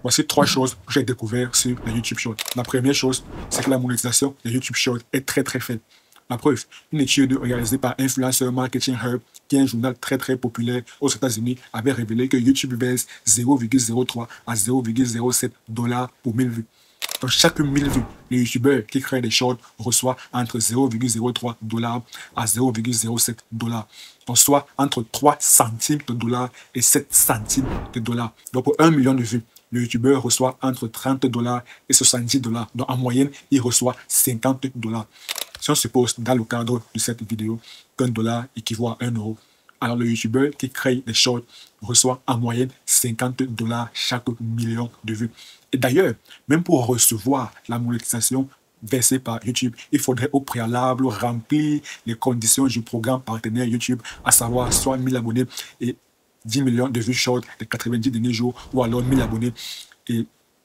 Voici trois choses que j'ai découvertes sur les YouTube Shorts. La première chose, c'est que la monétisation des YouTube Shorts est très très faible. La preuve, une étude réalisée par Influencer Marketing Hub, qui est un journal très très populaire aux États-Unis, avait révélé que YouTube baisse 0,03 à 0,07 $ pour 1000 vues. Donc, chaque 1000 vues, le YouTuber qui crée des shorts reçoit entre 0,03 $ à 0,07 $. Donc, soit entre 3 centimes de dollars et 7 centimes de dollars. Donc, pour 1 million de vues, le YouTuber reçoit entre 30 $ et 70 $. Donc, en moyenne, il reçoit 50 $. Si on suppose, dans le cadre de cette vidéo, qu'un dollar équivaut à 1 euro, alors le YouTuber qui crée des shorts reçoit en moyenne 50 $ chaque million de vues. Et d'ailleurs, même pour recevoir la monétisation versée par YouTube, il faudrait au préalable remplir les conditions du programme partenaire YouTube, à savoir soit 1000 abonnés et 10 millions de vues short les 90 derniers jours, ou alors 1000 abonnés et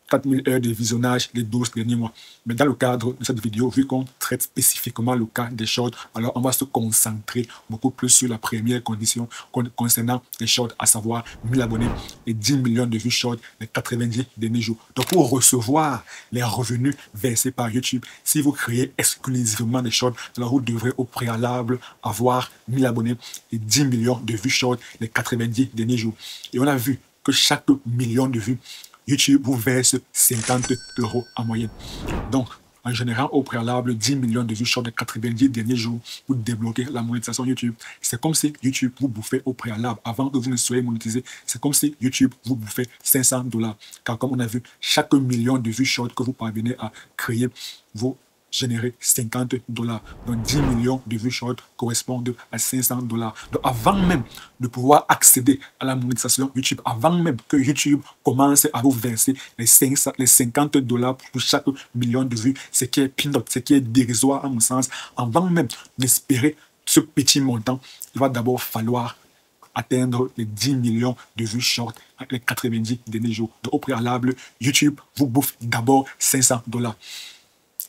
4000 heures de visionnage les 12 derniers mois. Mais dans le cadre de cette vidéo, vu qu'on traite spécifiquement le cas des shorts, alors on va se concentrer beaucoup plus sur la première condition concernant les shorts, à savoir 1000 abonnés et 10 millions de vues short les 90 derniers jours. Donc pour recevoir les revenus versés par YouTube, si vous créez exclusivement des shorts, alors vous devrez au préalable avoir 1000 abonnés et 10 millions de vues short les 90 derniers jours. Et on a vu que chaque million de vues, YouTube vous verse 50 € en moyenne. Donc, en général, au préalable, 10 millions de vues short les 90 derniers jours pour débloquer la monétisation YouTube. C'est comme si YouTube vous bouffait au préalable. Avant que vous ne soyez monétisé, c'est comme si YouTube vous bouffait 500 $. Car comme on a vu, chaque million de vues short que vous parvenez à créer, vous générer 50 $. Donc 10 millions de vues short correspondent à 500 $. Donc avant même de pouvoir accéder à la monétisation YouTube, avant même que YouTube commence à vous verser les 50 $ pour chaque million de vues, ce qui est peanut, ce qui est dérisoire à mon sens, avant même d'espérer ce petit montant, il va d'abord falloir atteindre les 10 millions de vues short les 90 derniers jours. Donc au préalable, YouTube vous bouffe d'abord 500 $.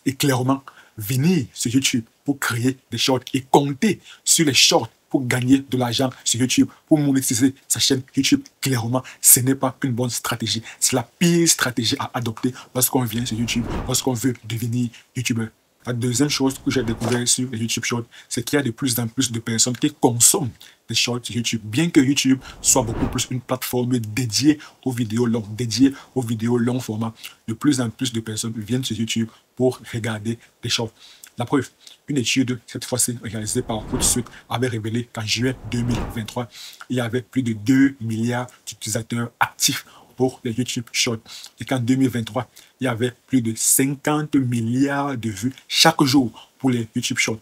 Et clairement, venir sur YouTube pour créer des shorts et compter sur les shorts pour gagner de l'argent sur YouTube, pour monétiser sa chaîne YouTube, clairement, ce n'est pas une bonne stratégie. C'est la pire stratégie à adopter lorsqu'on vient sur YouTube, lorsqu'on veut devenir YouTuber. La deuxième chose que j'ai découvert sur les YouTube Shorts, c'est qu'il y a de plus en plus de personnes qui consomment des shorts sur YouTube. Bien que YouTube soit beaucoup plus une plateforme dédiée aux vidéos longues, dédiée aux vidéos long format, de plus en plus de personnes viennent sur YouTube pour regarder des shorts. La preuve, une étude, cette fois-ci réalisée par Hootsuite, avait révélé qu'en juin 2023, il y avait plus de 2 milliards d'utilisateurs actifs pour les YouTube Shorts. Et qu'en 2023, il y avait plus de 50 milliards de vues chaque jour pour les YouTube Shorts.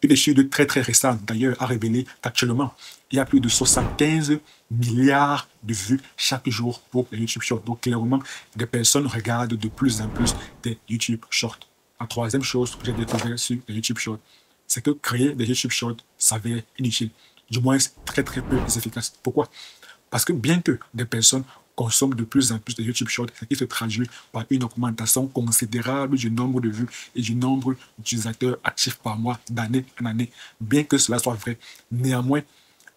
Une étude très très récente d'ailleurs a révélé qu'actuellement, il y a plus de 75 milliards de vues chaque jour pour les YouTube Shorts. Donc clairement, des personnes regardent de plus en plus des YouTube Shorts. La troisième chose que j'ai découvert sur les YouTube Shorts, c'est que créer des YouTube Shorts s'avère inutile. Du moins, très très peu efficace. Pourquoi? Parce que bien que des personnes consomment de plus en plus de YouTube Shorts, ce qui se traduit par une augmentation considérable du nombre de vues et du nombre d'utilisateurs actifs par mois, d'année en année. Bien que cela soit vrai, néanmoins,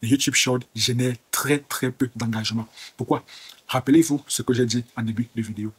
les YouTube Shorts génèrent très très peu d'engagement. Pourquoi? Rappelez-vous ce que j'ai dit en début de vidéo.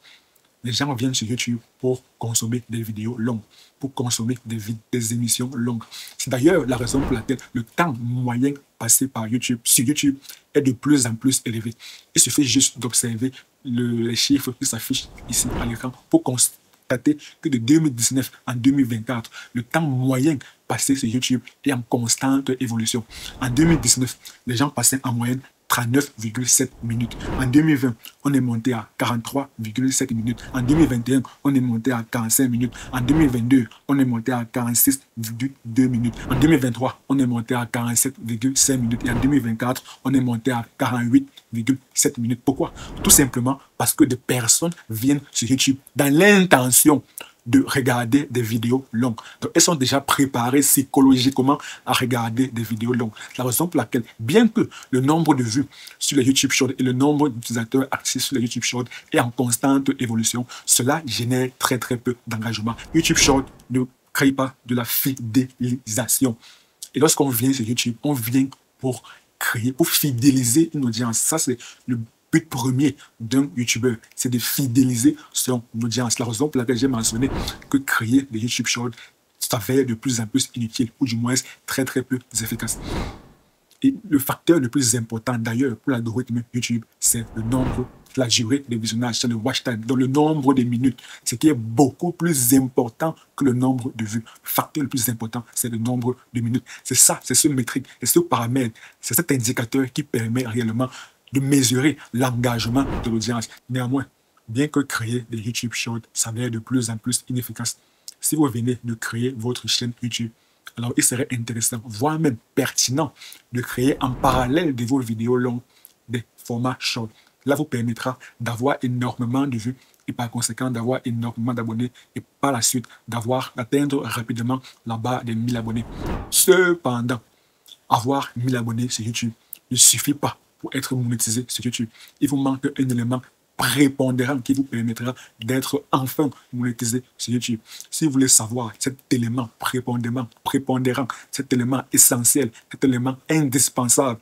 Les gens viennent sur YouTube pour consommer des vidéos longues, pour consommer des émissions longues. C'est d'ailleurs la raison pour laquelle le temps moyen passé par YouTube, sur YouTube, est de plus en plus élevé. Il suffit juste d'observer les chiffres qui s'affichent ici à l'écran pour constater que de 2019 en 2024, le temps moyen passé sur YouTube est en constante évolution. En 2019, les gens passaient en moyenne 39,7 minutes. En 2020, on est monté à 43,7 minutes. En 2021, on est monté à 45 minutes. En 2022, on est monté à 46,2 minutes. En 2023, on est monté à 47,5 minutes. Et en 2024, on est monté à 48,7 minutes. Pourquoi? Tout simplement parce que des personnes viennent sur YouTube dans l'intention de regarder des vidéos longues. Donc, elles sont déjà préparées psychologiquement à regarder des vidéos longues. La raison pour laquelle, bien que le nombre de vues sur les YouTube Shorts et le nombre d'utilisateurs actifs sur les YouTube Shorts est en constante évolution, cela génère très très peu d'engagement. YouTube Shorts ne crée pas de la fidélisation. Et lorsqu'on vient sur YouTube, on vient pour créer, pour fidéliser une audience. Ça, c'est le but premier d'un YouTuber, c'est de fidéliser son audience. La raison pour laquelle j'ai mentionné que créer des YouTube Shorts s'avère de plus en plus inutile, ou du moins très peu efficace. Et le facteur le plus important d'ailleurs pour l'algorithme YouTube, c'est le nombre, la durée de visionnage, c'est le watch time, donc le nombre de minutes, ce qui est beaucoup plus important que le nombre de vues. Le facteur le plus important, c'est le nombre de minutes. C'est ça, c'est ce métrique, c'est ce paramètre, c'est cet indicateur qui permet réellement de mesurer l'engagement de l'audience. Néanmoins, bien que créer des YouTube Shorts s'avère de plus en plus inefficace, si vous venez de créer votre chaîne YouTube, alors il serait intéressant, voire même pertinent, de créer en parallèle de vos vidéos longues des formats short. Cela vous permettra d'avoir énormément de vues et par conséquent d'avoir énormément d'abonnés et par la suite d'atteindre rapidement la barre des 1000 abonnés. Cependant, avoir 1000 abonnés sur YouTube ne suffit pas pour être monétisé sur YouTube. Il vous manque un élément prépondérant qui vous permettra d'être enfin monétisé sur YouTube. Si vous voulez savoir cet élément prépondérant, cet élément essentiel, cet élément indispensable,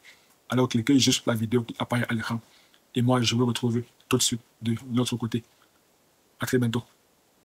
alors cliquez juste sur la vidéo qui apparaît à l'écran. Et moi, je vous retrouve tout de suite de l'autre côté. À très bientôt.